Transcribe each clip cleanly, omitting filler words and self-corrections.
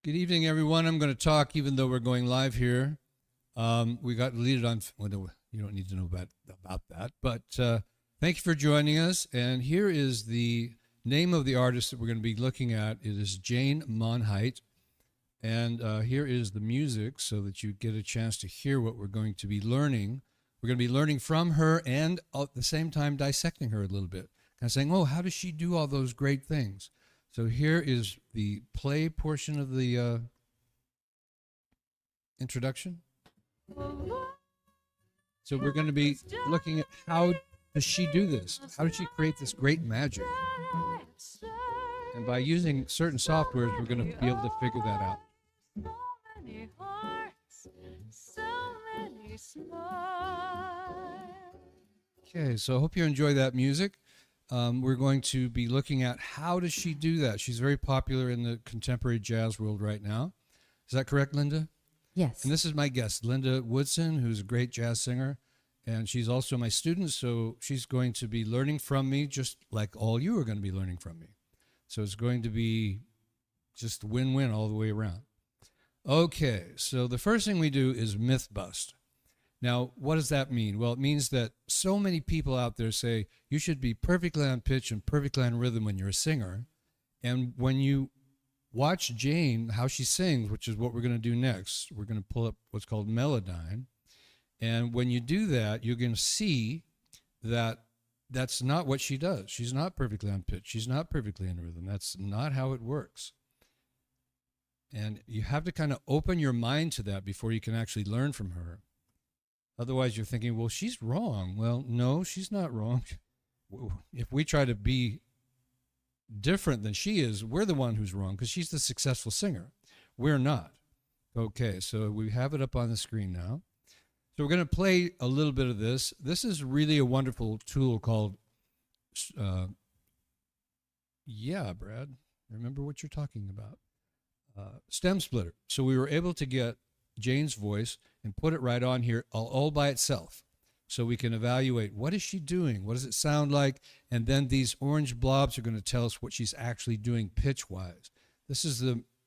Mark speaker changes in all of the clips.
Speaker 1: Good evening, everyone. I'm going to talk, even though we're going live here. We got deleted on. Well, no, you don't need to know about that. But thank you for joining us. And here is the name of the artist that we're going to be looking at. It is Jane Monheit. And here is the music, so that you get a chance to hear what we're going to be learning. We're going to be learning from her, and at the same time dissecting her a little bit, kind of saying, "Oh, how does she do all those great things?" So here is the play portion of the introduction. So we're going to be looking at how does she do this? How does she create this great magic? And by using certain softwares, we're going to be able to figure that out. Okay, so I hope you enjoy that music. We're going to be looking at how does she do that. She's very popular in the contemporary jazz world right now. Is that correct, Linda?
Speaker 2: Yes.
Speaker 1: And this is my guest, Linda Woodson, who's a great jazz singer. And she's also my student, so she's going to be learning from me just like all you are going to be learning from me. So it's going to be just win-win all the way around. Okay, so the first thing we do is myth bust. Now, what does that mean? Well, it means that so many people out there say you should be perfectly on pitch and perfectly on rhythm when you're a singer. And when you watch Jane, how she sings, which is what we're going to do next, we're going to pull up what's called Melodyne. And when you do that, you're going to see that that's not what she does. She's not perfectly on pitch. She's not perfectly in rhythm. That's not how it works. And you have to kind of open your mind to that before you can actually learn from her. Otherwise, you're thinking, well, she's wrong. Well, no, she's not wrong. If we try to be different than she is, we're the one who's wrong because she's the successful singer. We're not. Okay, so we have it up on the screen now. So we're going to play a little bit of this. This is really a wonderful tool called, yeah, Brad, remember what you're talking about. Stem splitter. So we were able to get Jane's voice and put it right on here all by itself. So we can evaluate what is she doing? What does it sound like? And then these orange blobs are going to tell us what she's actually doing pitch-wise. This is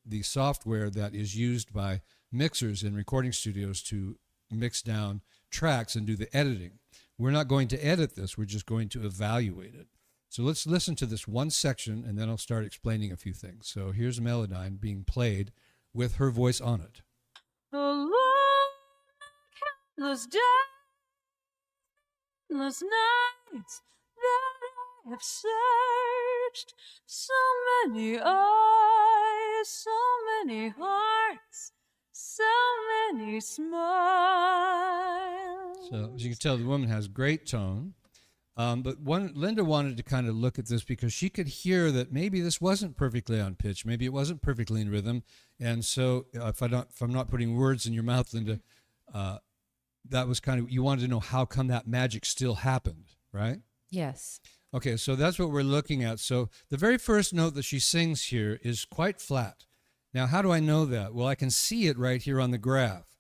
Speaker 1: the software that is used by mixers in recording studios to mix down tracks and do the editing. We're not going to edit this. We're just going to evaluate it. So let's listen to this one section, and then I'll start explaining a few things. So here's Melodyne being played with her voice on it.
Speaker 3: Alone, countless days, countless nights that I have searched, so many eyes, so many hearts, so many smiles.
Speaker 1: So as you can tell, the woman has great tone. But Linda wanted to kind of look at this because she could hear that maybe this wasn't perfectly on pitch, maybe it wasn't perfectly in rhythm, and so if I'm not putting words in your mouth, Linda, that was kind of, you wanted to know how come that magic still happened, right?
Speaker 2: Yes.
Speaker 1: Okay, so that's what we're looking at. So the very first note that she sings here is quite flat. Now, how do I know that? Well, I can see it right here on the graph.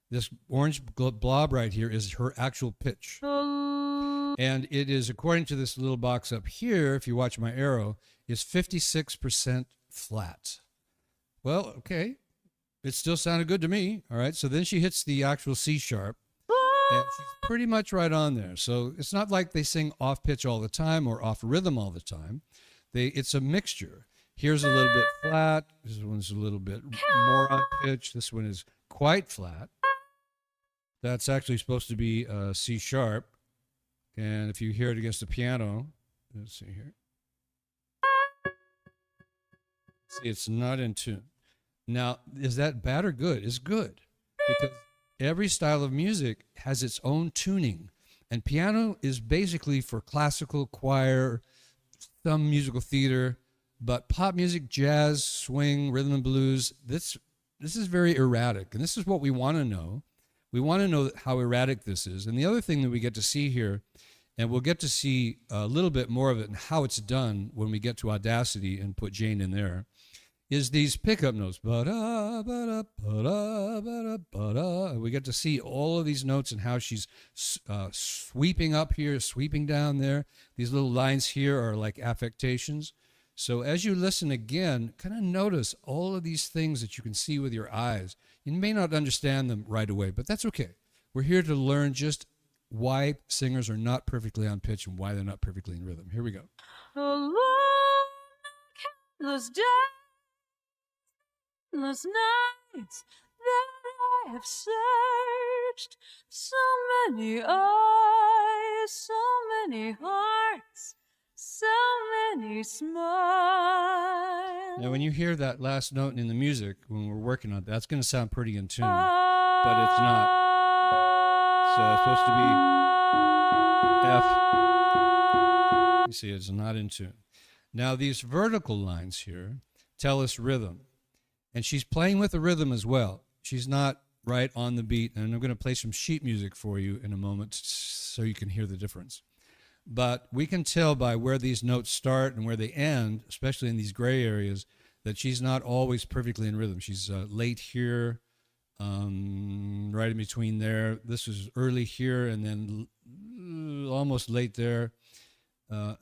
Speaker 1: This orange blob right here is her actual pitch. And it is, according to this little box up here, if you watch my arrow, is 56% flat. Well, okay. It still sounded good to me. All right. So then she hits the actual C sharp, and she's pretty much right on there. So it's not like they sing off pitch all the time or off rhythm all the time. It's a mixture. Here's a little bit flat. This one's a little bit more on pitch. This one is quite flat. That's actually supposed to be C sharp. And if you hear it against the piano, let's see here. See, it's not in tune. Now, is that bad or good? It's good, because every style of music has its own tuning. And piano is basically for classical, choir, some musical theater, but pop music, jazz, swing, rhythm and blues, this is very erratic. And this is what we want to know. We want to know how erratic this is. And the other thing that we get to see here, and we'll get to see a little bit more of it and how it's done when we get to Audacity and put Jane in there, is these pickup notes. Ba-da, ba-da, ba-da, ba-da, ba-da. And we get to see all of these notes and how she's sweeping up here, sweeping down there. These little lines here are like affectations. So as you listen again, kind of notice all of these things that you can see with your eyes. You may not understand them right away, but that's okay. We're here to learn just why singers are not perfectly on pitch and why they're not perfectly in rhythm. Here we go.
Speaker 3: Alone, countless days, countless nights that I have searched, so many eyes, so many hearts, so many smiles.
Speaker 1: Now, when you hear that last note in the music, when we're working on it, that's going to sound pretty in tune, but it's not. So it's supposed to be F. You see, it's not in tune. Now, these vertical lines here tell us rhythm. And she's playing with the rhythm as well. She's not right on the beat. And I'm going to play some sheet music for you in a moment so you can hear the difference. But we can tell by where these notes start and where they end, especially in these gray areas, that she's not always perfectly in rhythm. She's late here, right in between there. This is early here and then almost late there.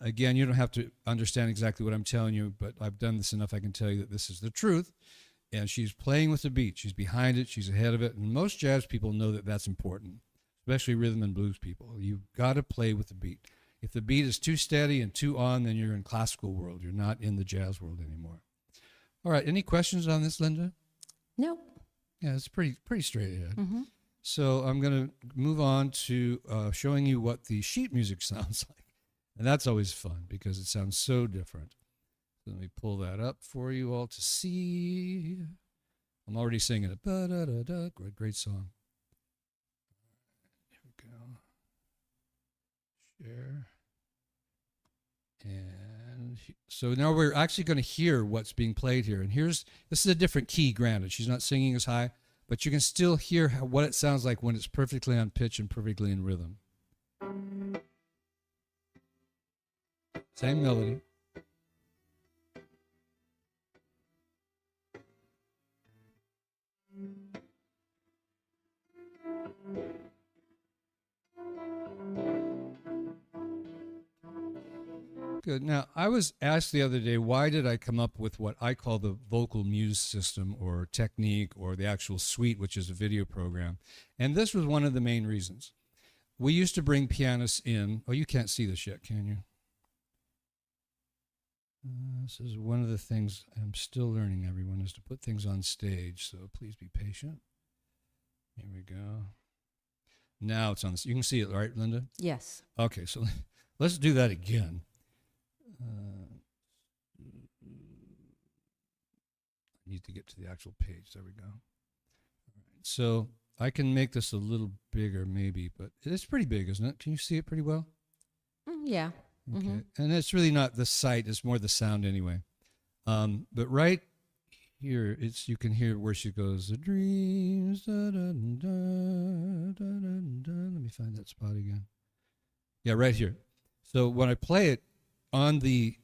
Speaker 1: Again, you don't have to understand exactly what I'm telling you, but I've done this enough I can tell you that this is the truth. And she's playing with the beat. She's behind it. She's ahead of it. And most jazz people know that that's important, especially rhythm and blues people. You've got to play with the beat. If the beat is too steady and too on, then you're in classical world. You're not in the jazz world anymore. All right. Any questions on this, Linda?
Speaker 2: No.
Speaker 1: Yeah, it's pretty straight ahead.
Speaker 2: Mm-hmm.
Speaker 1: So I'm going to move on to showing you what the sheet music sounds like. And that's always fun because it sounds so different. So let me pull that up for you all to see. I'm already singing it. Ba-da-da-da. Great song. Here we go. Share. And so now we're actually going to hear what's being played here. And this is a different key, granted. She's not singing as high, but you can still hear what it sounds like when it's perfectly on pitch and perfectly in rhythm. Same melody. Good. Now, I was asked the other day, why did I come up with what I call the vocal muse system or technique or the actual suite, which is a video program? And this was one of the main reasons. We used to bring pianists in. Oh, you can't see this yet, can you? This is one of the things I'm still learning, everyone, is to put things on stage. So please be patient. Here we go. Now it's on this. You can see it, right, Linda?
Speaker 2: Yes.
Speaker 1: Okay, so let's do that again. I need to get to the actual page. There we go. All right. So I can make this a little bigger maybe, but it's pretty big, isn't it? Can you see it pretty well?
Speaker 2: Yeah.
Speaker 1: Okay.
Speaker 2: Mm-hmm.
Speaker 1: And it's really not the sight, it's more the sound anyway. But right here, you can hear where she goes, the dreams, da, da, da, da, da, da. Let me find that spot again. Yeah, right here. So when I play it on the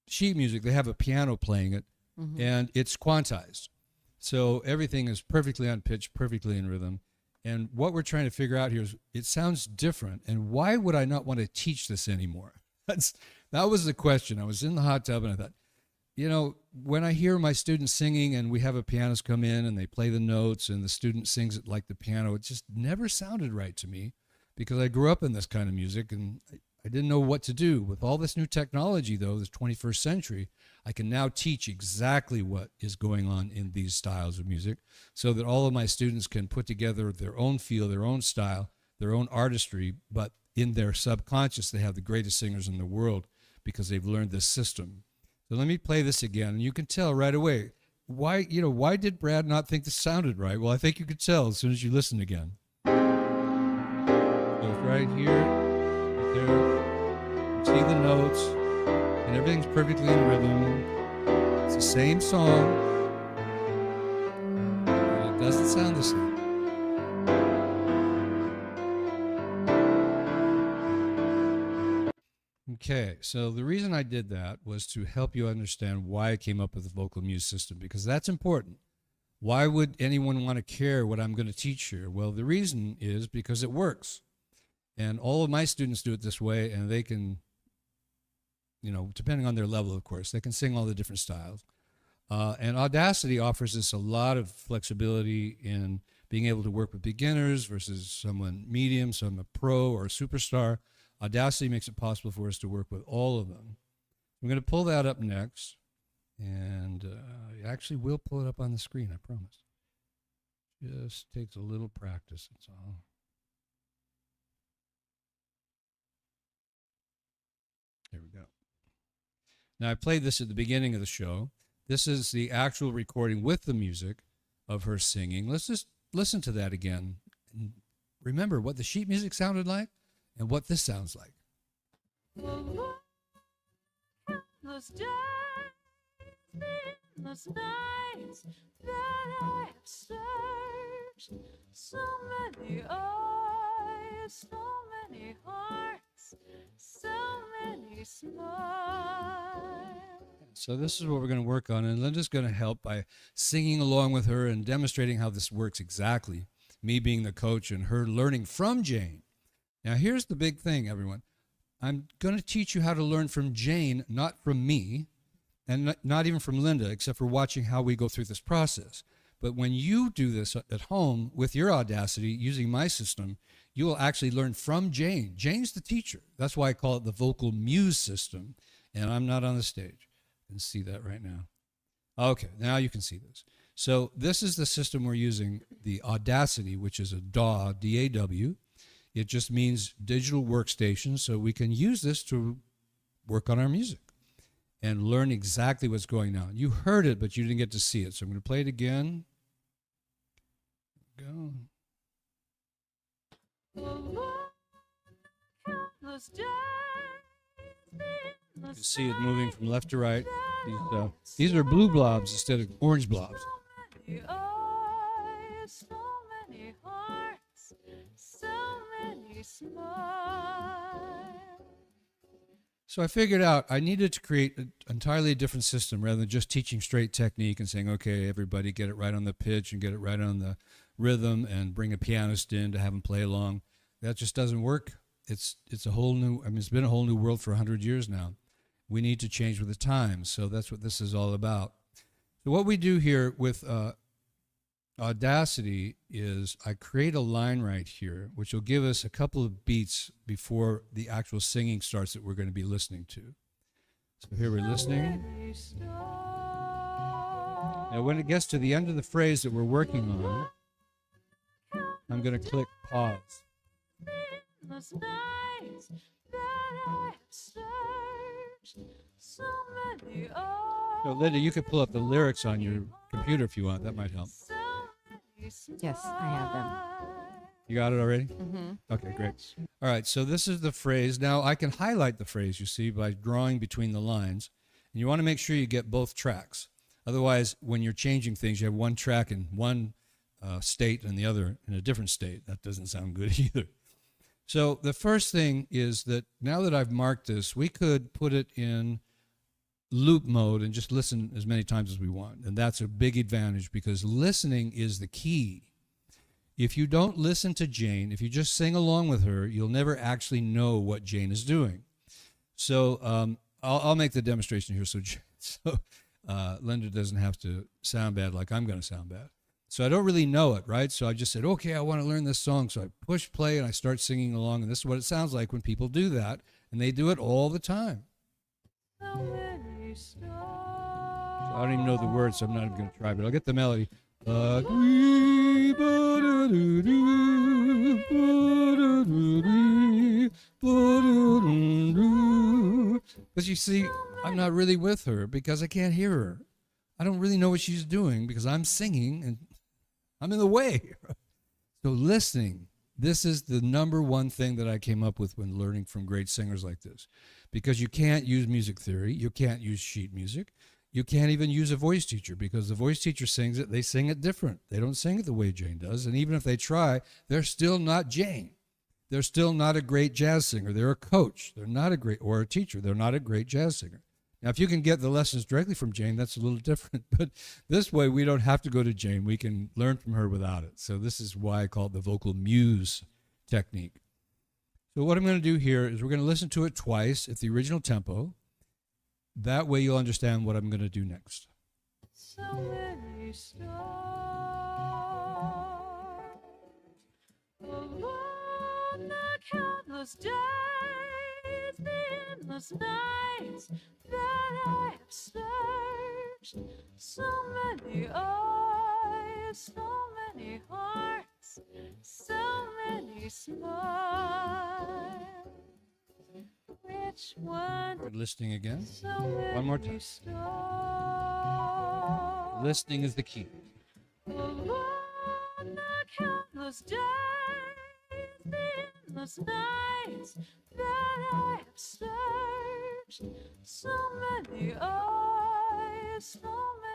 Speaker 1: sheet music, they have a piano playing it,
Speaker 2: Mm-hmm.
Speaker 1: and it's quantized. So everything is perfectly on pitch, perfectly in rhythm. And what we're trying to figure out here is it sounds different. And why would I not want to teach this anymore? That was the question. I was in the hot tub and I thought, you know, when I hear my students singing and we have a pianist come in and they play the notes and the student sings it like the piano, it just never sounded right to me because I grew up in this kind of music and I didn't know what to do. With all this new technology, though, this 21st century, I can now teach exactly what is going on in these styles of music so that all of my students can put together their own feel, their own style, their own artistry, but in their subconscious, they have the greatest singers in the world because they've learned this system. So let me play this again, and you can tell right away why did Brad not think this sounded right? Well, I think you could tell as soon as you listen again. So it's right here, right there. You see the notes, and everything's perfectly in rhythm. It's the same song, but it doesn't sound the same. Okay, so the reason I did that was to help you understand why I came up with the vocal muse system, because that's important. Why would anyone want to care what I'm going to teach here? Well, the reason is because it works. And all of my students do it this way, and they can depending on their level, of course. They can sing all the different styles. And Audacity offers us a lot of flexibility in being able to work with beginners versus someone medium, some a pro or a superstar. Audacity makes it possible for us to work with all of them. I'm going to pull that up next. And actually, we'll pull it up on the screen, I promise. Just takes a little practice, that's all. There we go. Now, I played this at the beginning of the show. This is the actual recording with the music of her singing. Let's just listen to that again. And remember what the sheet music sounded like and what this sounds like.
Speaker 3: Those days, those nights that I have searched, so many eyes, so many hearts, so many smiles.
Speaker 1: So this is what we're going to work on, and Linda's going to help by singing along with her and demonstrating how this works exactly, me being the coach and her learning from Jane. Now here's the big thing, everyone. I'm going to teach you how to learn from Jane, not from me, and not even from Linda, except for watching how we go through this process. But when you do this at home with your Audacity, using my system, you will actually learn from Jane. Jane's the teacher. That's why I call it the vocal muse system, and I'm not on the stage. You can see that right now. Okay, now you can see this. So this is the system we're using, the Audacity, which is a DAW, D-A-W. It just means digital workstation, so we can use this to work on our music and learn exactly what's going on. You heard it, but you didn't get to see it. So I'm going to play it again. Go. You can see it moving from left to right. These are blue blobs instead of orange blobs. So I figured out I needed to create an entirely different system rather than just teaching straight technique and saying, okay, everybody get it right on the pitch and get it right on the rhythm and bring a pianist in to have him play along. That just doesn't work. It's a whole new, it's been a whole new world for 100 years now. We need to change with the times. So that's what this is all about. So what we do here with Audacity is I create a line right here, which will give us a couple of beats before the actual singing starts that we're going to be listening to. So here we're listening. Now when it gets to the end of the phrase that we're working on, I'm going to click pause. So Linda, you could pull up the lyrics on your computer if you want. That might help.
Speaker 2: Yes, I have them.
Speaker 1: You got it already?
Speaker 2: Mm-hmm.
Speaker 1: Okay, great. All right, so this is the phrase. Now, I can highlight the phrase, you see, by drawing between the lines. And you want to make sure you get both tracks. Otherwise, when you're changing things, you have one track in one state and the other in a different state. That doesn't sound good either. So the first thing is that now that I've marked this, we could put it in loop mode and just listen as many times as we want. And that's a big advantage because listening is the key. If you don't listen to Jane, if you just sing along with her, you'll never actually know what Jane is doing. So I'll make the demonstration here so Linda doesn't have to sound bad like I'm going to sound bad. So I don't really know it, right? So I just said, okay, I want to learn this song. So I push play and I start singing along. And this is what it sounds like when people do that. And they do it all the time. So I don't even know the words, so I'm not even going to try, but I'll get the melody. But you see, I'm not really with her because I can't hear her. I don't really know what she's doing because I'm singing and I'm in the way. So listening, this is the number one thing that I came up with when learning from great singers like this. Because you can't use music theory, you can't use sheet music, you can't even use a voice teacher because the voice teacher sings it, they sing it different. They don't sing it the way Jane does, and even if they try, they're still not Jane. They're still not a great jazz singer. They're a coach. They're not a great, or a teacher. They're not a great jazz singer. Now, if you can get the lessons directly from Jane, that's a little different, but this way we don't have to go to Jane. We can learn from her without it. So this is why I call it the vocal muse technique. So what I'm going to do here is we're going to listen to it twice at the original tempo, That way you'll understand what I'm going to do next.
Speaker 3: So many stars along the countless days, the endless nights that I have searched. So many eyes, so many hearts, so many smiles. Which one?
Speaker 1: We're listening again.
Speaker 3: So
Speaker 1: One more time.
Speaker 3: many stars.
Speaker 1: Listening is the key.
Speaker 3: Along the countless days, the endless nights that I have searched. So many eyes, so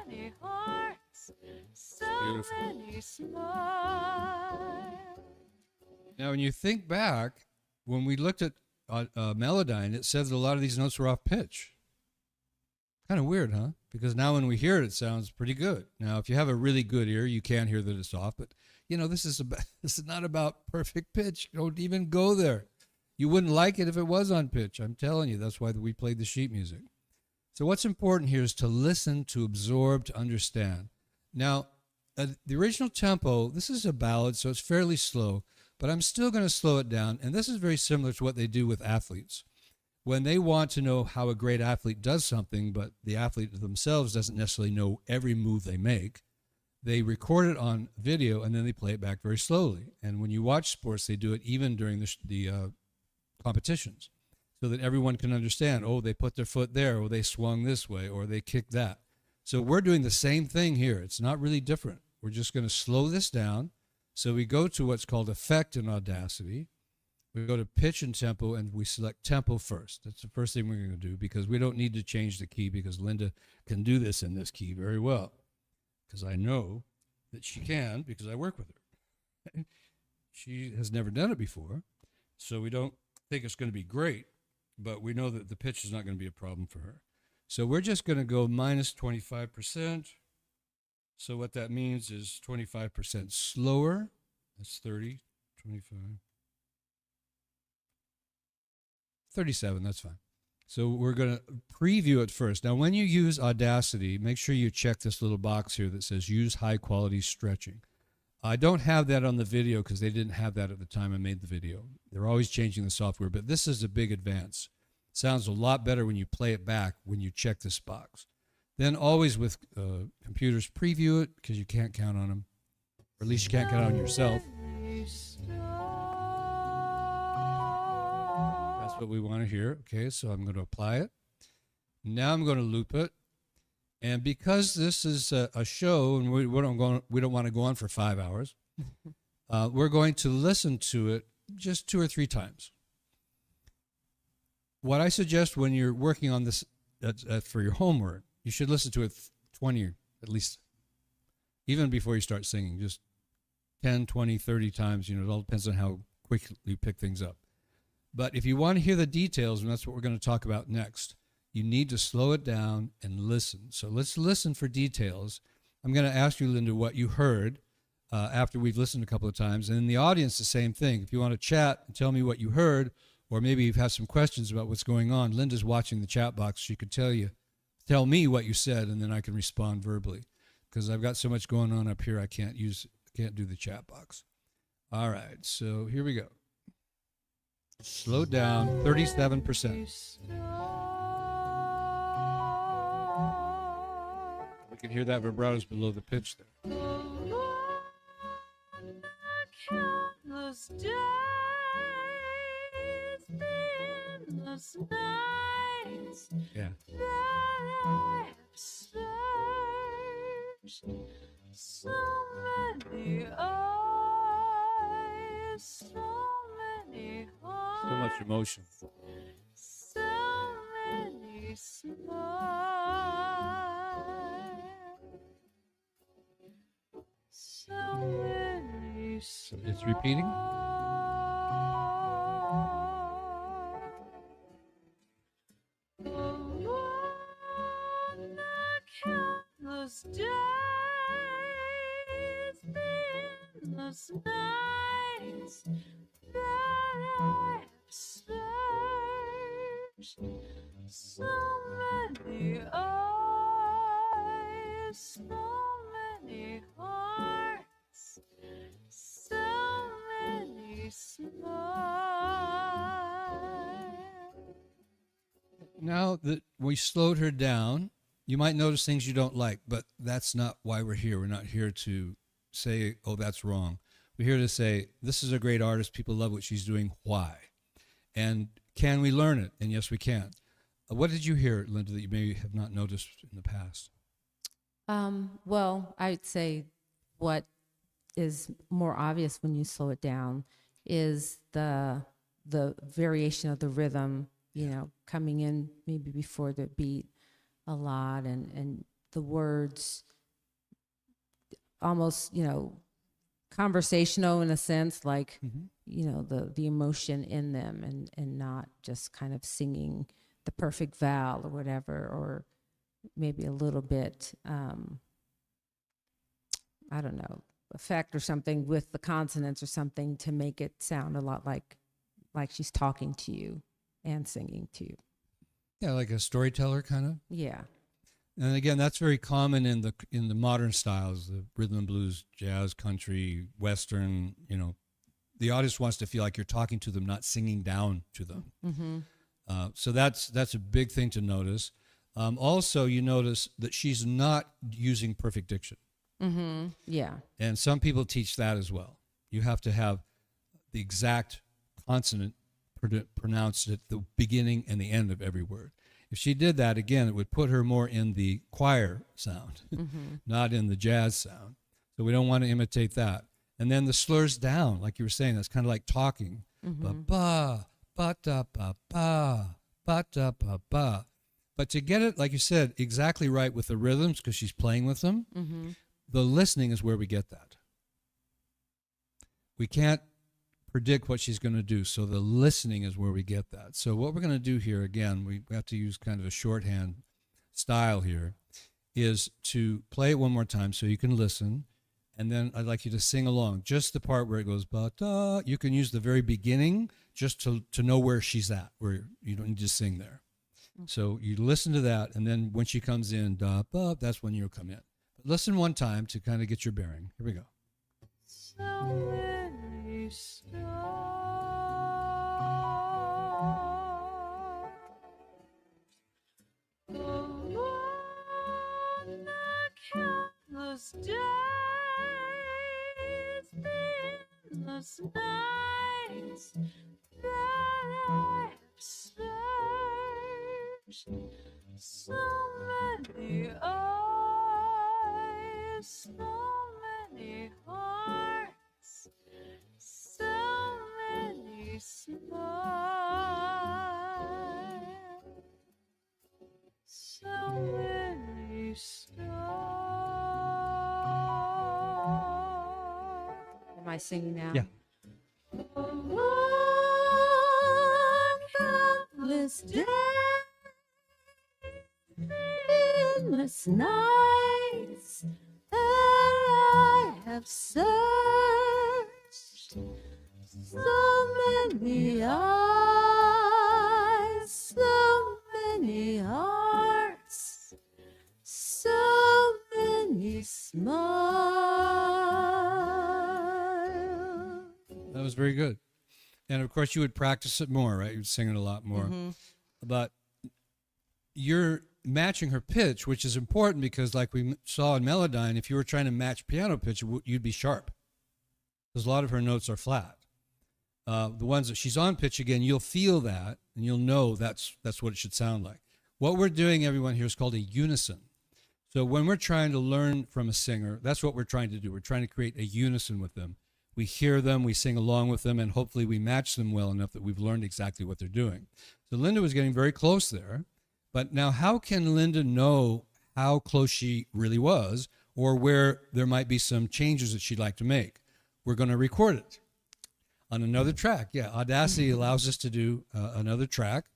Speaker 3: many hearts, so
Speaker 1: Beautiful.
Speaker 3: many smiles.
Speaker 1: Now, when you think back, when we looked at Melodyne, it said that a lot of these notes were off pitch. Kind of weird, huh? Because now when we hear it, it sounds pretty good. Now, if you have a really good ear, you can hear that it's off. But you know, this is not about perfect pitch. Don't even go there. You wouldn't like it if it was on pitch. I'm telling you, that's why we played the sheet music. So what's important here is to listen, to absorb, to understand. Now, the original tempo, this is a ballad, so it's fairly slow, but I'm still going to slow it down. And this is very similar to what they do with athletes. When they want to know how a great athlete does something, but the athlete themselves doesn't necessarily know every move they make, they record it on video and then they play it back very slowly. And when you watch sports, they do it even during the competitions, so that everyone can understand, oh, they put their foot there, or they swung this way, or they kicked that. So we're doing the same thing here. It's not really different. We're just going to slow this down. So we go to what's called effect in Audacity. We go to pitch and tempo, and we select tempo first. That's the first thing we're going to do, because we don't need to change the key, because Linda can do this in this key very well, because I know that she can, because I work with her. She has never done it before, so we don't think it's going to be great, but we know that the pitch is not going to be a problem for her. So we're just going to go minus 25%. So what that means is 25% slower. That's 30, 25. 37, that's fine. So we're going to preview it first. Now, when you use Audacity, make sure you check this little box here that says use high quality stretching. I don't have that on the video because they didn't have that at the time I made the video. They're always changing the software, but this is a big advance. Sounds a lot better when you play it back when you check this box. Then always with computers, preview it, because you can't count on them. Or at least you can't count on yourself. That's what we want to hear. Okay, so I'm going to apply it. Now I'm going to loop it. And because this is a show and we don't want to go on for 5 hours, we're going to listen to it just 2 or 3 times. What I suggest when you're working on this for your homework, you should listen to it 20 at least, even before you start singing, just 10, 20, 30 times. You know, it all depends on how quickly you pick things up. But if you want to hear the details, and that's what we're going to talk about next, you need to slow it down and listen. So let's listen for details. I'm going to ask you, Linda, what you heard after we've listened a couple of times. And in the audience, the same thing. If you want to chat and tell me what you heard, or maybe you have some questions about what's going on, Linda's watching the chat box. She could tell me what you said, and then I can respond verbally. Because I've got so much going on up here, I can't do the chat box. All right, so here we go. Slow down, 37%. We can hear that vibrato's below the pitch there.
Speaker 3: Countless days, endless nights
Speaker 1: Yeah.
Speaker 3: that I have searched. So many eyes, so many hearts,
Speaker 1: So much emotion.
Speaker 3: so many smiles, so many stars.
Speaker 1: It's repeating?
Speaker 3: Along the countless days, the endless nights that I have searched. So many
Speaker 1: now that we slowed her down, you might notice things you don't like, but that's not why we're here. We're not here to say, oh, that's wrong. We're here to say, this is a great artist. People love what she's doing. Why? And can we learn it? And yes, we can. What did you hear, Linda, that you maybe have not noticed in the past?
Speaker 2: Well, I'd say what is more obvious when you slow it down is the variation of the rhythm, you know, coming in maybe before the beat a lot, and the words almost, you know, conversational in a sense, like, you know, the emotion in them, and not just kind of singing the perfect vowel or whatever, or maybe a little bit, I don't know, effect or something with the consonants or something to make it sound a lot like she's talking to you and singing to you.
Speaker 1: Yeah, like a storyteller kind of.
Speaker 2: Yeah.
Speaker 1: And again, that's very common in the modern styles, the rhythm and blues, jazz, country, western. You know, the audience wants to feel like you're talking to them, not singing down to them. So that's a big thing to notice. Also, you notice that she's not using perfect diction.
Speaker 2: Yeah.
Speaker 1: And some people teach that as well. You have to have the exact consonant pronounced at the beginning and the end of every word. If she did that, again, it would put her more in the choir sound, not in the jazz sound. So we don't want to imitate that. And then the slurs down, like you were saying, that's kind of like talking. Ba-ba, ba-da-ba-ba, ba-da-ba-ba. But to get it, like you said, exactly right with the rhythms, because she's playing with them, the listening is where we get that. We can't predict what she's going to do, so the listening is where we get that. So what we're going to do here, again, we have to use kind of a shorthand style here, is to play it one more time so you can listen, and then I'd like you to sing along, just the part where it goes, ba-da. You can use the very beginning just to know where she's at, where you don't need to sing there. So you listen to that, and then when she comes in, da, ba, that's when you'll come in. But listen one time to kind of get your bearing. Here we go.
Speaker 3: So many stars along the countless days, the endless nights that I have searched. So many eyes, so many hearts, so many smiles, so many stars.
Speaker 2: Am I singing now?
Speaker 1: Yeah.
Speaker 3: Along countless days, endless nights that I have searched. So many eyes, so many hearts, so many smiles.
Speaker 1: That was very good. And of course, you would practice it more, right? You'd sing it a lot more. But you're matching her pitch, which is important because, like we saw in Melodyne, if you were trying to match piano pitch, you'd be sharp. Because a lot of her notes are flat. The ones that she's on pitch, again, you'll feel that, and you'll know that's what it should sound like. What we're doing, everyone, here is called a unison. So when we're trying to learn from a singer, that's what we're trying to do. We're trying to create a unison with them. We hear them, we sing along with them, and hopefully we match them well enough that we've learned exactly what they're doing. So Linda was getting very close there. But now how can Linda know how close she really was, or where there might be some changes that she'd like to make? We're going to record it on another track. Yeah, Audacity allows us to do another track,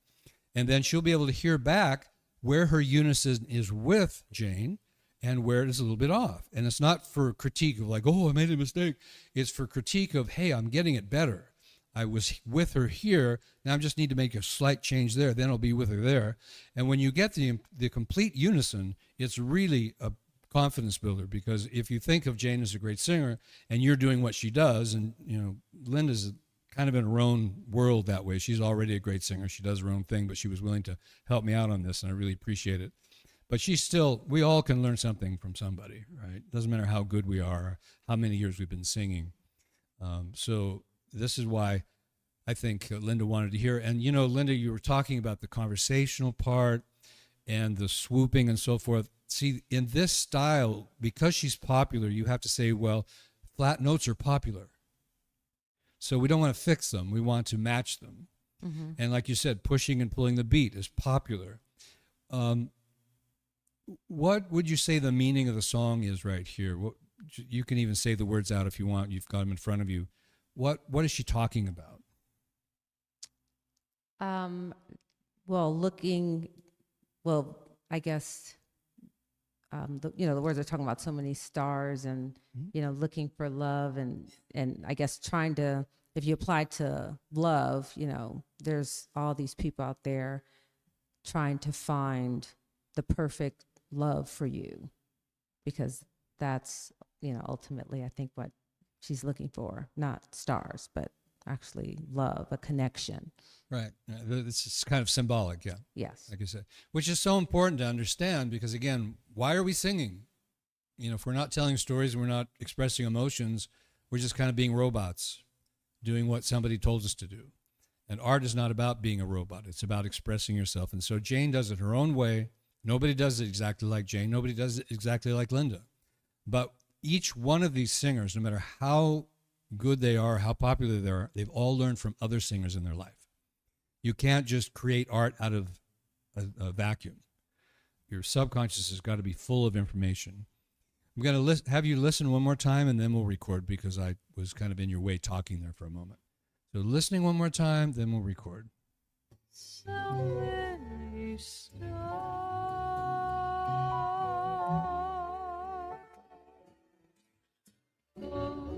Speaker 1: and then she'll be able to hear back where her unison is with Jane and where it is a little bit off. And it's not for critique of like, oh, I made a mistake. It's for critique of, hey, I'm getting it better. I was with her here. Now I just need to make a slight change there. Then I'll be with her there. And when you get the complete unison, it's really a confidence builder, because if you think of Jane as a great singer and you're doing what she does, and you know Linda's kind of in her own world that way. She's already a great singer. She does her own thing, but she was willing to help me out on this, and I really appreciate it. But she's still, we all can learn something from somebody, right? Doesn't matter how good we are, how many years we've been singing. So this is why I think Linda wanted to hear. And, you know, Linda, you were talking about the conversational part and the swooping and so forth. See, in this style, because she's popular, you have to say, well, flat notes are popular. So we don't want to fix them. We want to match them. Mm-hmm. And like you said, pushing and pulling the beat is popular. What would you say the meaning of the song is right here? You can even say the words out if you want. You've got them in front of you. What is she talking about?
Speaker 2: I guess, the words are talking about so many stars and, looking for love and I guess trying to, if you apply to love, there's all these people out there trying to find the perfect love for you, because that's, ultimately, I think what she's looking for, not stars, but actually love, a connection.
Speaker 1: Right. It's kind of symbolic, yeah.
Speaker 2: Yes.
Speaker 1: Like I said, which is so important to understand, because again, why are we singing? If we're not telling stories, we're not expressing emotions, we're just kind of being robots, doing what somebody told us to do. And art is not about being a robot. It's about expressing yourself. And so Jane does it her own way. Nobody does it exactly like Jane. Nobody does it exactly like Linda. But each one of these singers, no matter how good they are, how popular they are, they've all learned from other singers in their life. You can't just create art out of a vacuum. Your subconscious has got to be full of information. I'm going to have you listen one more time, and then we'll record, because I was kind of in your way talking there for a moment. So listening one more time, then we'll record.
Speaker 3: So many stars, along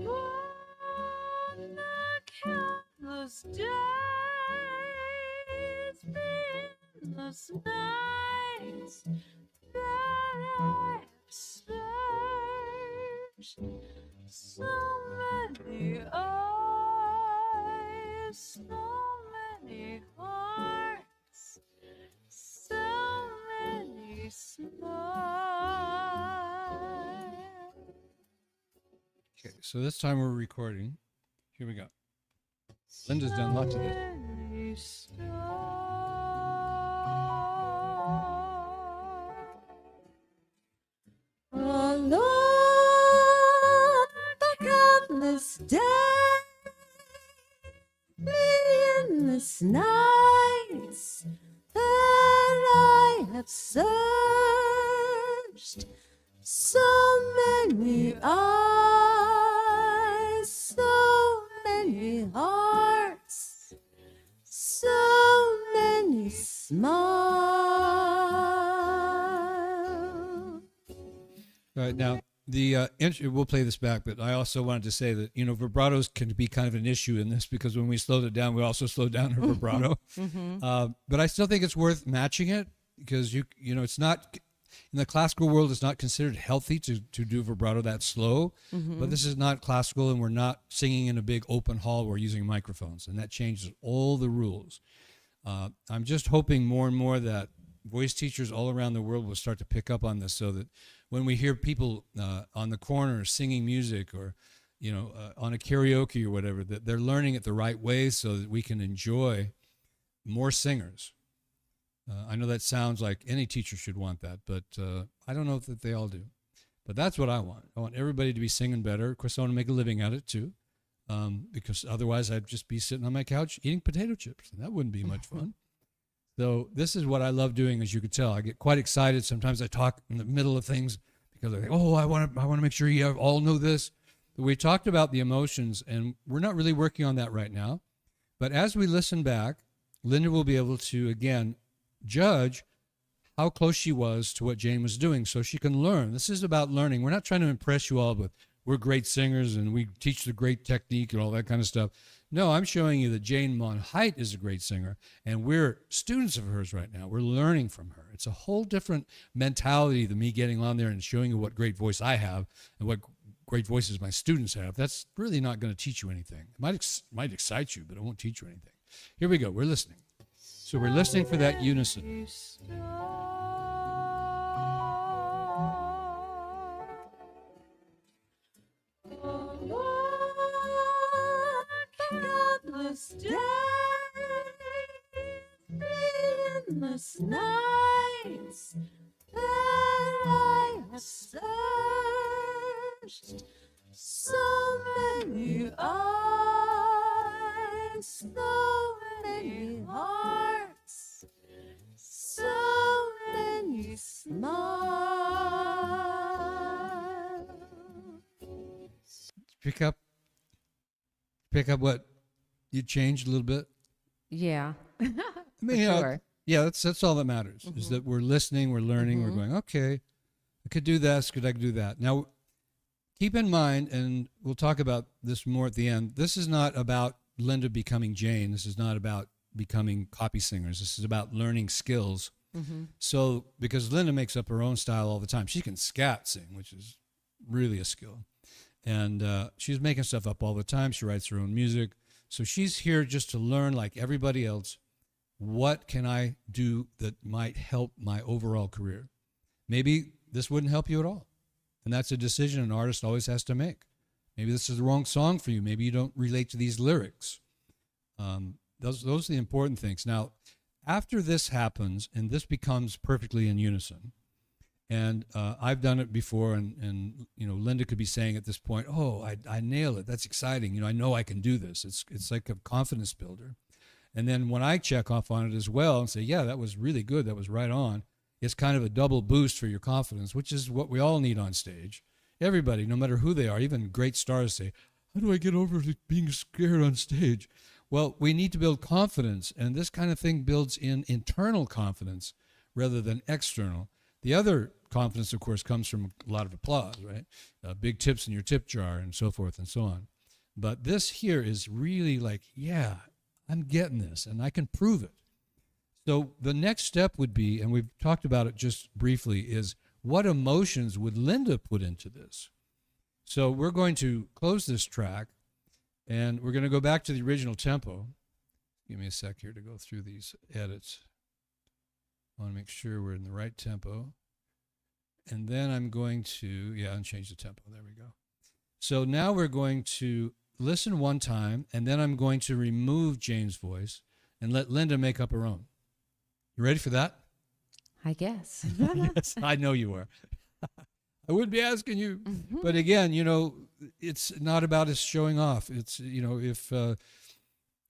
Speaker 3: the countless days, endless nights that I have searched, so many eyes, so many hearts, so many smiles.
Speaker 1: Okay, so this time we're recording. Here we go. Linda's done lots of this.
Speaker 3: Many stars, along the countless days, endless nights that I have searched, so many eyes, so many hearts, so many smiles.
Speaker 1: All right, now we'll play this back, but I also wanted to say that vibratos can be kind of an issue in this, because when we slowed it down, we also slowed down her vibrato. But I still think it's worth matching it, because it's not in the classical world. It's not considered healthy to do vibrato that slow. But this is not classical, and we're not singing in a big open hall. We're using microphones, and that changes all the rules. I'm just hoping more and more that voice teachers all around the world will start to pick up on this, so that when we hear people on the corner singing music, or on a karaoke or whatever, that they're learning it the right way, so that we can enjoy more singers. I know that sounds like any teacher should want that, but I don't know that they all do. But that's what I want. I want everybody to be singing better. Of course, I want to make a living at it too, because otherwise I'd just be sitting on my couch eating potato chips, and that wouldn't be much fun. So this is what I love doing, as you could tell. I get quite excited. Sometimes I talk in the middle of things, because I think, I want to make sure you all know this. But we talked about the emotions, and we're not really working on that right now. But as we listen back, Linda will be able to, again, judge how close she was to what Jane was doing, so she can learn. This is about learning. We're not trying to impress you all with, we're great singers and we teach the great technique and all that kind of stuff. No, I'm showing you that Jane Monheit is a great singer, and we're students of hers right now. We're learning from her. It's a whole different mentality than me getting on there and showing you what great voice I have and what great voices my students have, that's really not going to teach you anything. It might excite you, but it won't teach you anything. Here we go. We're listening. So we're listening for that unison.
Speaker 3: Countless days, endless nights that I have searched, so many eyes, so many hearts, so many smiles.
Speaker 1: Pick up what you changed a little bit.
Speaker 2: Yeah.
Speaker 1: I mean,
Speaker 2: sure.
Speaker 1: yeah, that's all that matters, is that we're listening, we're learning, we're going, okay, I could do this, I could do that. Now, keep in mind, and we'll talk about this more at the end, this is not about Linda becoming Jane. This is not about becoming copy singers. This is about learning skills. So, because Linda makes up her own style all the time. She can scat sing, which is really a skill. And she's making stuff up all the time. She writes her own music. So she's here just to learn, like everybody else, what can I do that might help my overall career? Maybe this wouldn't help you at all. And that's a decision an artist always has to make. Maybe this is the wrong song for you. Maybe you don't relate to these lyrics. Those are the important things. Now, after this happens, and this becomes perfectly in unison, and I've done it before, and you know, Linda could be saying at this point, "Oh, I nail it. That's exciting. You know I can do this." It's like a confidence builder. And then when I check off on it as well and say, "Yeah, that was really good. That was right on," it's kind of a double boost for your confidence, which is what we all need on stage. Everybody, no matter who they are, even great stars say, "How do I get over being scared on stage?" Well, we need to build confidence, and this kind of thing builds in internal confidence rather than external. The other confidence, of course, comes from a lot of applause, right? Big tips in your tip jar and so forth and so on. But this here is really like, yeah, I'm getting this, and I can prove it. So the next step would be, and we've talked about it just briefly, is what emotions would Linda put into this? So we're going to close this track, and we're going to go back to the original tempo. Give me a sec here to go through these edits. I want to make sure we're in the right tempo. And then I'm going to, unchange the tempo. There we go. So now we're going to listen one time, and then I'm going to remove Jane's voice and let Linda make up her own. You ready for that?
Speaker 2: I guess.
Speaker 1: Yes, I know you are. I wouldn't be asking you. But again, you know, it's not about us showing off. It's, you know, if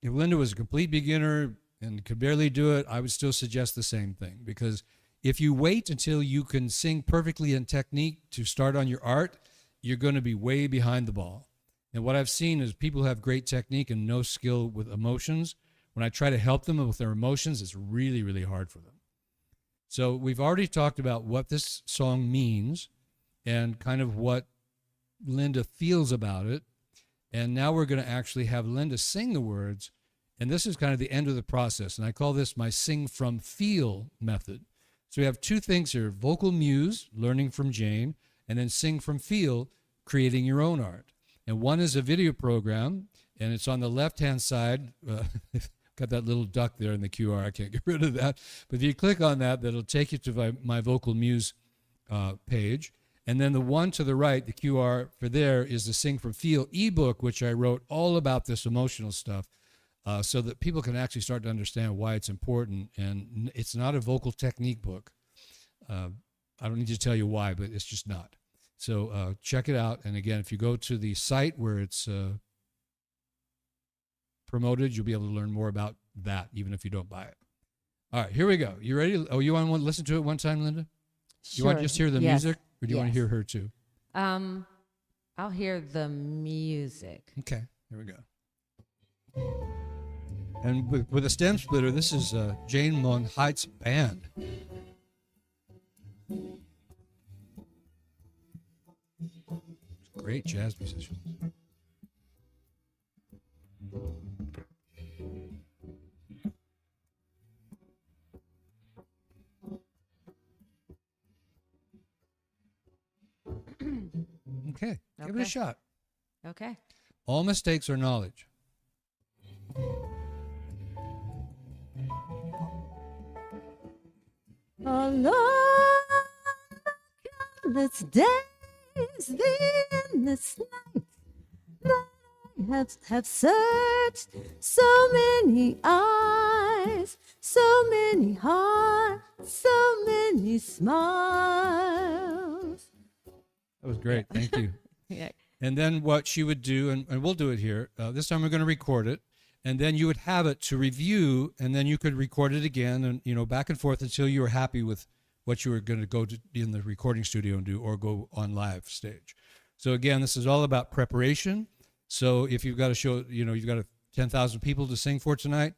Speaker 1: Linda was a complete beginner and could barely do it, I would still suggest the same thing. Because if you wait until you can sing perfectly in technique to start on your art, you're going to be way behind the ball. And what I've seen is people who have great technique and no skill with emotions. When I try to help them with their emotions, it's really, really hard for them. So we've already talked about what this song means and kind of what Linda feels about it. And now we're going to actually have Linda sing the words. And this is kind of the end of the process. And I call this my sing from feel method. So we have two things here: vocal muse, learning from Jane, and then sing from feel, creating your own art. And one is a video program, and it's on the left-hand side. Got that little duck there in the QR. I can't get rid of that. But if you click on that, that'll take you to my Vocal Muse page. And then the one to the right, the QR for there, is the Sing from Feel ebook, which I wrote all about this emotional stuff so that people can actually start to understand why it's important. And it's not a vocal technique book. I don't need to tell you why, but it's just not. So check it out. And again, if you go to the site where it's promoted, you'll be able to learn more about that, even if you don't buy it. All right, here we go. You ready? Oh, you want to listen to it one time, Linda?
Speaker 2: Sure.
Speaker 1: You want to just hear the music, or do you want to hear her too?
Speaker 2: I'll hear the music.
Speaker 1: Okay, here we go. And with a stem splitter, this is Jane Monheit's band. Great jazz musicians. Okay, give it a
Speaker 2: Okay.
Speaker 1: shot.
Speaker 2: Okay.
Speaker 1: All mistakes are knowledge.
Speaker 3: Alone, countless days, the endless nights that I have searched, so many eyes, so many hearts, so many smiles.
Speaker 1: That was great. Thank you.
Speaker 2: Yeah.
Speaker 1: And then what she would do, and we'll do it here. This time we're going to record it, and then you would have it to review, and then you could record it again, and back and forth until you were happy with what you were going to go to in the recording studio and do, or go on live stage. So again, this is all about preparation. So if you've got a show, you've got 10,000 people to sing for tonight,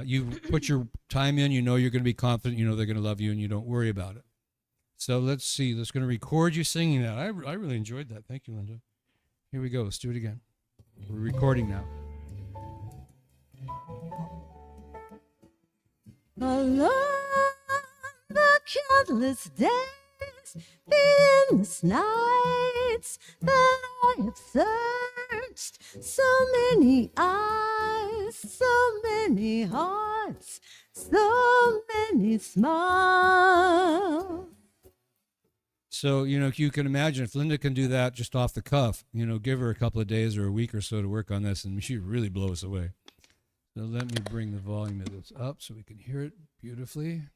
Speaker 1: you put your time in. You're going to be confident. They're going to love you, and you don't worry about it. So let's see. Let's going to record you singing that. I really enjoyed that. Thank you, Linda. Here we go. Let's do it again. We're recording now.
Speaker 3: Alone, the countless days, the endless nights that I have searched, so many eyes, so many hearts, so many smiles.
Speaker 1: So, you can imagine if Linda can do that just off the cuff, give her a couple of days or a week or so to work on this, and she really blow us away. So let me bring the volume of this up so we can hear it beautifully.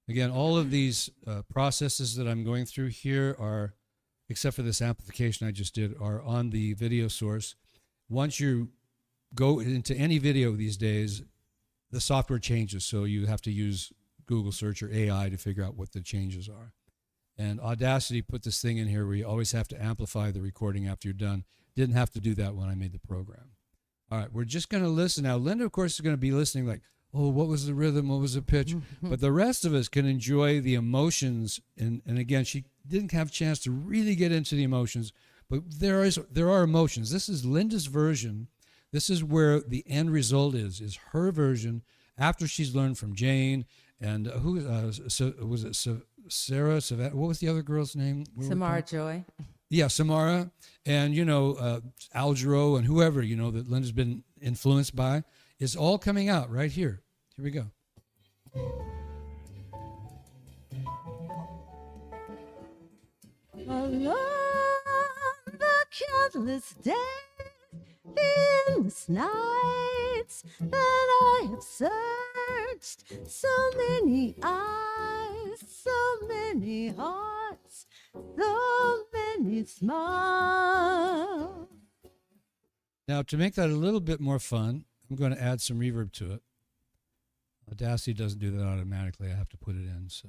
Speaker 1: Again, all of these processes that I'm going through here are, except for this amplification I just did, are on the video source. Once you go into any video these days, the software changes, so you have to use Google search or AI to figure out what the changes are. And Audacity put this thing in here where you always have to amplify the recording after you're done. Didn't have to do that when I made the program. All right, we're just going to listen. Now, Linda, of course, is going to be listening like, oh, what was the rhythm? What was the pitch? But the rest of us can enjoy the emotions. And again, she didn't have a chance to really get into the emotions, but there are emotions. This is Linda's version. This is where the end result is her version after she's learned from Jane and was it Sarah? Savannah, what was the other girl's name?
Speaker 2: Samara Joy.
Speaker 1: Yeah, Samara, and Al Jarreau and whoever that Linda's been influenced by is all coming out right here. Here we go.
Speaker 3: Alone, the countless days, the endless nights that I have searched, so many eyes, so many hearts, so many smiles.
Speaker 1: Now, to make that a little bit more fun, I'm going to add some reverb to it. Audacity doesn't do that automatically. I have to put it in. So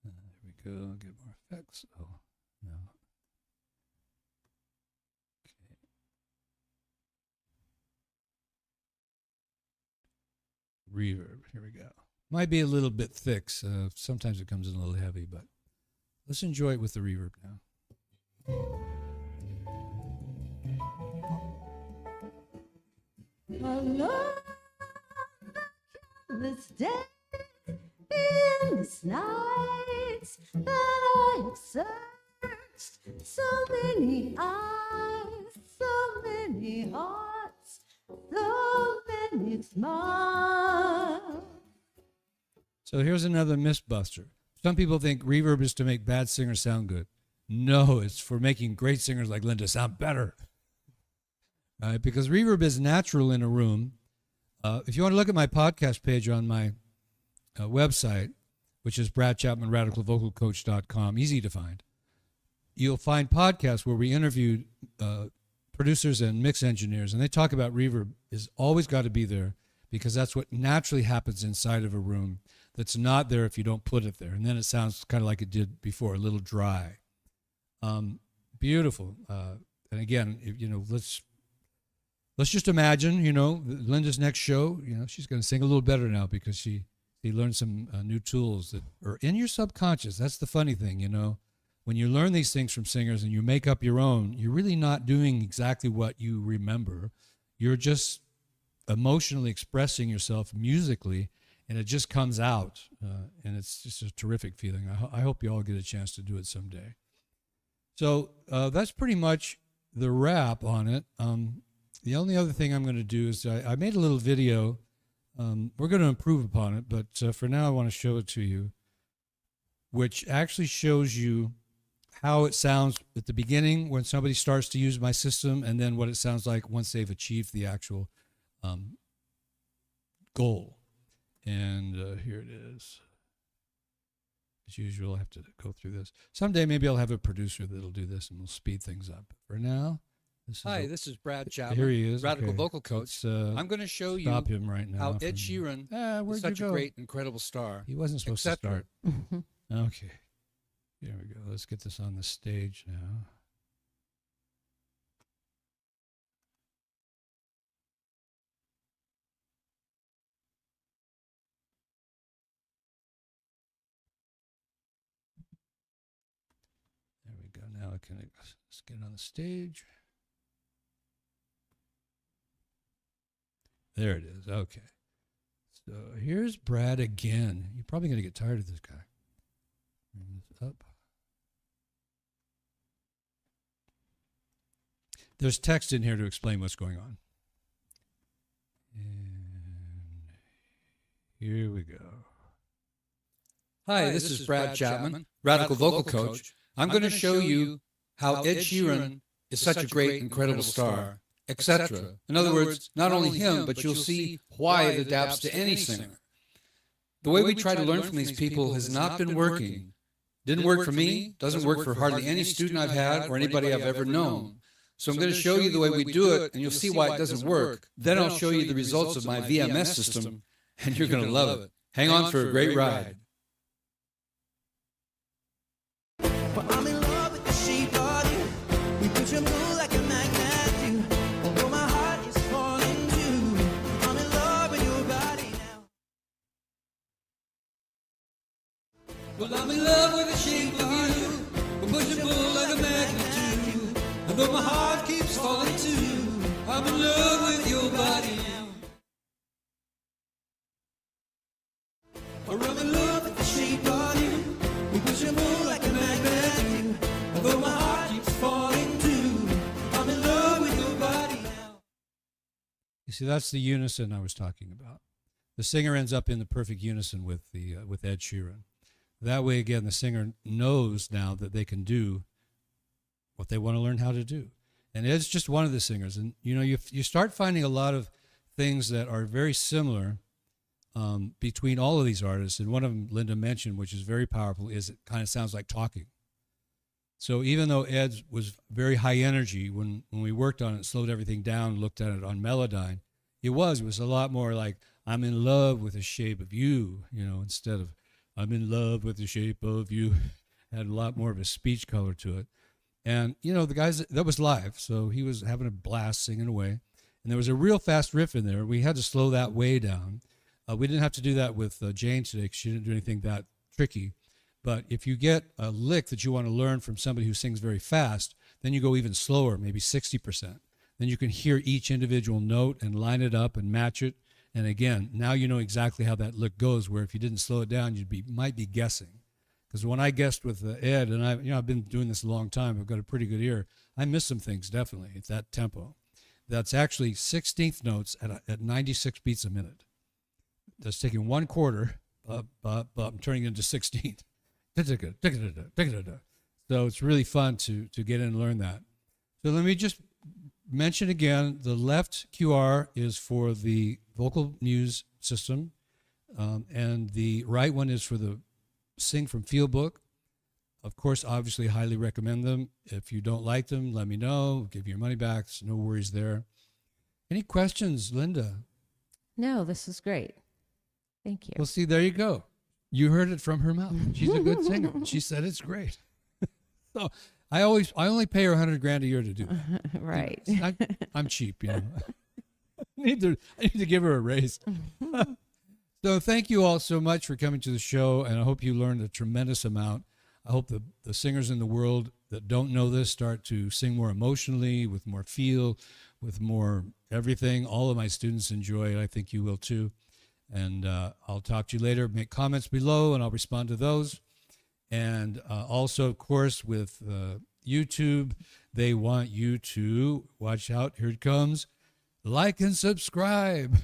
Speaker 1: there we go. Get more effects. Oh, no. Okay. Reverb. Here we go. Might be a little bit thick. So sometimes it comes in a little heavy, but let's enjoy it with the reverb now.
Speaker 3: Alone, this day, the endless nights that I have searched, so many eyes, so many hearts, so many smiles.
Speaker 1: So here's another mythbuster. Some people think reverb is to make bad singers sound good. No, it's for making great singers like Linda sound better. Because reverb is natural in a room. If you want to look at my podcast page on my website, which is bradchapmanradicalvocalcoach.com, easy to find, you'll find podcasts where we interviewed producers and mix engineers, and they talk about reverb is always got to be there because that's what naturally happens inside of a room that's not there if you don't put it there. And then it sounds kind of like it did before, a little dry. Beautiful. And again, let's just imagine, Linda's next show, she's going to sing a little better now because she learned some new tools that are in your subconscious. That's the funny thing, When you learn these things from singers and you make up your own, you're really not doing exactly what you remember. You're just emotionally expressing yourself musically, and it just comes out. And it's just a terrific feeling. I hope you all get a chance to do it someday. So that's pretty much the wrap on it. The only other thing I'm going to do is I made a little video. We're going to improve upon it, but for now I want to show it to you, which actually shows you how it sounds at the beginning when somebody starts to use my system, and then what it sounds like once they've achieved the actual goal. And here it is. As usual, I have to go through this. Someday maybe I'll have a producer that'll do this and we'll speed things up. For now,
Speaker 4: this is Brad Chapman.
Speaker 1: Here he is.
Speaker 4: Radical
Speaker 1: Okay.
Speaker 4: vocal coach.
Speaker 1: Let's,
Speaker 4: I'm going to show you
Speaker 1: stop him right now.
Speaker 4: how Ed
Speaker 1: from-
Speaker 4: Sheeran
Speaker 1: where'd
Speaker 4: is such
Speaker 1: you
Speaker 4: a
Speaker 1: go?
Speaker 4: great, incredible star.
Speaker 1: He wasn't supposed to
Speaker 4: etc.
Speaker 1: start. Okay. Here we go. Let's get this on the stage now. There we go. Now let's get on the stage. There it is. Okay. So here's Brad again. You're probably going to get tired of this guy. Bring this up. There's text in here to explain what's going on. And here we go.
Speaker 4: Hi, this is Brad Chapman, Radical vocal coach. I'm going to show you how Ed Sheeran is such a great, incredible star, etc. In other words, not only him, but you'll see why it adapts to any singer. The way we try to learn from these people has not been working. Didn't work for me, doesn't work for hardly any student I've had or anybody I've ever known. So I'm going to show you the way we do it, and you'll see why it doesn't work. Then I'll show you the results of my VMS system, and you're going to love it. Hang on for a great ride.
Speaker 5: But I'm in love with the shape of you. We push and pull like a magnet do. Although my heart is falling too. I'm in love with your body now.
Speaker 4: Well, I'm in love with the shape of you. We push and pull like a magnet do. And though my heart keeps falling too, I'm in love with your body now. I'm in love with the shape of you. We push and pull like a magnet do. And though my heart keeps falling too, I'm in love with your body now.
Speaker 1: You see, that's the unison I was talking about. The singer ends up in the perfect unison with Ed Sheeran. That way, again, the singer knows now that they can do what they want to learn how to do. And Ed's just one of the singers. And, you know, you start finding a lot of things that are very similar between all of these artists. And one of them, Linda mentioned, which is very powerful, is it kind of sounds like talking. So even though Ed was very high energy, when we worked on it, slowed everything down, looked at it on Melodyne, it was a lot more like, I'm in love with the shape of you, you know, instead of I'm in love with the shape of you. Had a lot more of a speech color to it. And, you know, the guys, that was live, so he was having a blast singing away. And there was a real fast riff in there. We had to slow that way down. We didn't have to do that with Jane today because she didn't do anything that tricky. But if you get a lick that you want to learn from somebody who sings very fast, then you go even slower, maybe 60%. Then you can hear each individual note and line it up and match it. And again, now you know exactly how that lick goes, where if you didn't slow it down, might be guessing. Because when I guessed with Ed, and I've been doing this a long time, I've got a pretty good ear, I missed some things, definitely, at that tempo. That's actually 16th notes at 96 beats a minute. That's taking 1/4, I'm turning it into 16th. So it's really fun to get in and learn that. So let me just mention again, the left QR is for the vocal muse system, and the right one is for the Sing from Feel book. Of course, obviously, highly recommend them. If you don't like them, let me know. Give you your money back. No worries there. Any questions, Linda?
Speaker 2: No, this is great. Thank you.
Speaker 1: Well, see, there you go. You heard it from her mouth. She's a good singer. She said it's great. So I only pay her $100,000 a year to do that.
Speaker 2: Right.
Speaker 1: I'm cheap, you know. I need to give her a raise. So thank you all so much for coming to the show, and I hope you learned a tremendous amount. I hope the singers in the world that don't know this start to sing more emotionally, with more feel, with more everything. All of my students enjoy it. I think you will too. And I'll talk to you later. Make comments below, and I'll respond to those. And also, of course, with YouTube, they want you to, watch out, here it comes, like and subscribe.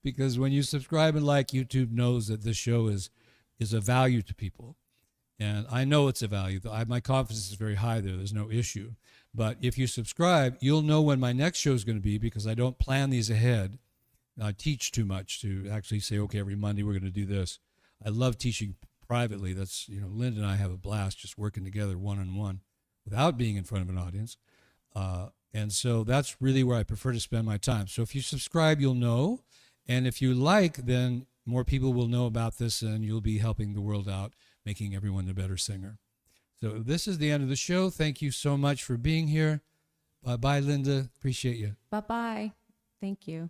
Speaker 1: Because when you subscribe and like, YouTube knows that this show is a value to people. And I know it's a value. My confidence is very high there. There's no issue. But if you subscribe, you'll know when my next show is going to be, because I don't plan these ahead. I teach too much to actually say, okay, every Monday we're going to do this. I love teaching privately. That's, Linda and I have a blast just working together one-on-one without being in front of an audience. And so that's really where I prefer to spend my time. So if you subscribe, you'll know. And if you like, then more people will know about this, and you'll be helping the world out, making everyone a better singer. So this is the end of the show. Thank you so much for being here. Bye, Linda. Appreciate you.
Speaker 2: Bye-bye. Thank you.